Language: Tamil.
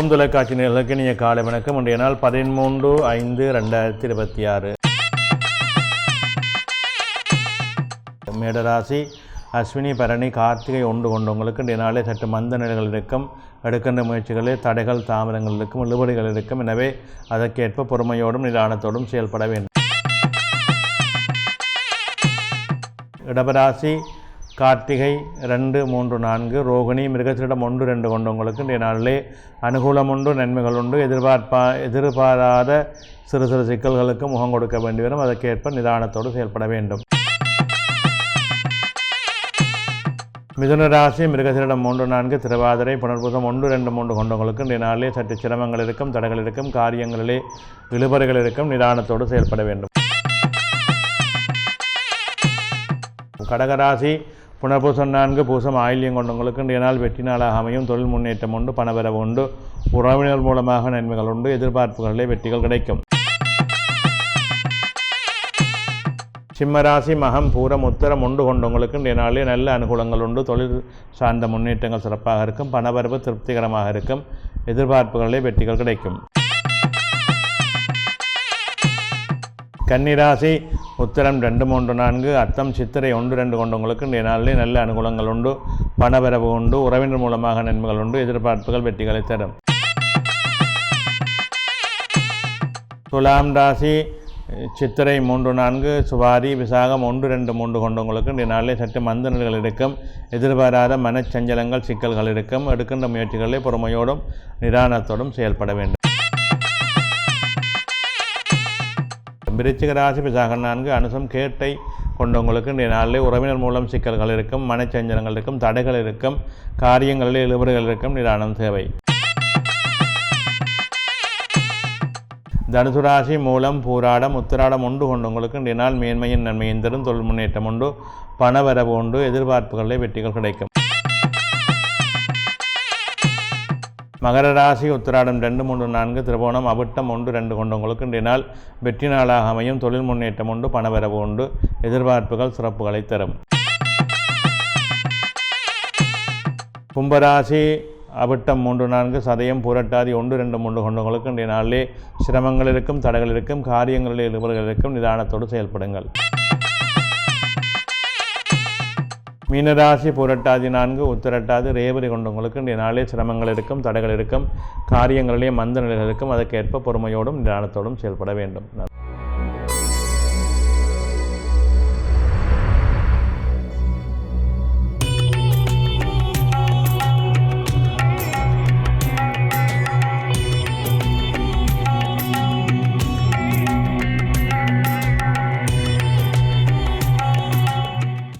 ஓம் தொலைக்காட்சி நேயர்களுக்கு இனிய காலை வணக்கம். இன்றைய நாள் 13/5/2026. மேடராசி அஸ்வினி பரணி கார்த்திகை ஒன்று கொண்டவங்களுக்கு இன்றைய நாளே சற்று மந்த நிலைகள் இருக்கும். எடுக்கின்ற முயற்சிகளில் தடைகள் தாமதங்கள் இருக்கும், இழுபறிகள் இருக்கும். எனவே அதற்கேற்ப பொறுமையோடும் நிதானத்தோடும் செயல்பட வேண்டும். இடபராசி கார்த்திகை 2, 3, 4, ரோகிணி மிருகத்திடம் 1, 2 கொண்டவங்களுக்கு இன்றைய நாளிலே அனுகூலம் உண்டு, நன்மைகள் உண்டு. எதிர்பாராத சிறு சிறு சிக்கல்களுக்கு முகம் கொடுக்க வேண்டி வரும். அதற்கேற்ப நிதானத்தோடு செயல்பட வேண்டும். மிதுன ராசி மிருகத்திடம் 3, 4, திருவாதிரை புனர்பூசம் 1, 2, 3 கொண்டவங்களுக்கு இன்றைய நாளிலே சற்று சிரமங்கள் இருக்கும், தடைகள் இருக்கும், காரியங்களிலே இழுபறிகள் இருக்கும். நிதானத்தோடு செயல்பட வேண்டும். கடகராசி புனர்பூசம் 4, பூசம் ஆயில்யம் கொண்டவங்களுக்கு இன்றைய நாள் வெற்றி நாளாக அமையும். தொழில் முன்னேற்றம் உண்டு, பணவரவு உண்டு, உறவினர் மூலமாக நன்மைகள் உண்டு, எதிர்பார்ப்புகளிலே வெற்றிகள் கிடைக்கும். சிம்மராசி மகம் பூரம் உத்தரம் 1 கொண்டவங்களுக்கு இன்றைய நாளிலே நல்ல அனுகூலங்கள் உண்டு, தொழில் சார்ந்த முன்னேற்றங்கள் சிறப்பாக இருக்கும், பணவரவு திருப்திகரமாக இருக்கும், எதிர்பார்ப்புகளிலே வெற்றிகள் கிடைக்கும். கன்னிராசி உத்தரம் 2, 3, 4, அத்தம் சித்திரை 1, 2 கொண்டவங்களுக்கு இன்றைய நாளிலே நல்ல அனுகூலங்கள் உண்டு, பணவரவு உண்டு, உறவினர் மூலமாக நன்மைகள் உண்டு, எதிர்பார்ப்புகள் வெற்றிகளை தரும். துலாம் ராசி சித்திரை 3, 4, சுவாரி விசாகம் 1, 2, 3 கொண்டவங்களுக்கு இன்றைய நாளிலே சற்று மந்த நிலைகள் இருக்கும், எதிர்பாராத மனச்சஞ்சலங்கள் சிக்கல்கள் இருக்கும். எடுக்கின்ற முயற்சிகளை பொறுமையோடும் நிதானத்தோடும் செயல்பட வேண்டும். விருச்சிக ராசி விசாகம் 4, அனுசம் கேட்டை கொண்டவங்களுக்கு இன்றைய நாளிலே உறவினர் மூலம் சிக்கல்கள் இருக்கும், மனச்சஞ்சலங்கள் இருக்கும், தடைகள் இருக்கும், காரியங்களில் இழுபறிகள் இருக்கும். நிதானம் தேவை. தனுசு ராசி மூலம் பூராடம் உத்திராடம் 1 கொண்டவங்களுக்கு இன்றைய நாள் மேன்மையின் நன்மையின் தரும், தொழில் முன்னேற்றம் உண்டு, பணவரவு உண்டு, எதிர்பார்ப்புகளிலே வெற்றிகள் கிடைக்கும். மகர ராசி உத்திராடம் 2, 3, 4, திருவோணம் அவிட்டம் 1, 2 கொண்டவங்களுக்கு இன்றைய நாள் வெற்றி நாளாக அமையும். தொழில் முன்னேற்றம் உண்டு, பணவரவு உண்டு, எதிர்பார்ப்புகள் சிறப்புகளை தரும். கும்பராசி அவிட்டம் 3, 4, சதயம் புரட்டாதி 1, 2, 3 கொண்டவங்களுக்கு இன்றைய நாளிலே சிரமங்கள் இருக்கும், தடைகள் இருக்கும், காரியங்களிலே இழுபறிகள் இருக்கும். நிதானத்தோடு செயல்படுங்கள். மீனராசி புரட்டாதி 4, உத்திரட்டாதி ரேவதி கொண்டவங்களுக்கு இன்றைய நாளே சிரமங்கள் இருக்கும், தடைகள் இருக்கும், காரியங்களிலே மந்த நிலைகள் இருக்கும். அதற்கேற்ப பொறுமையோடும் நிதானத்தோடும் செயல்பட வேண்டும்.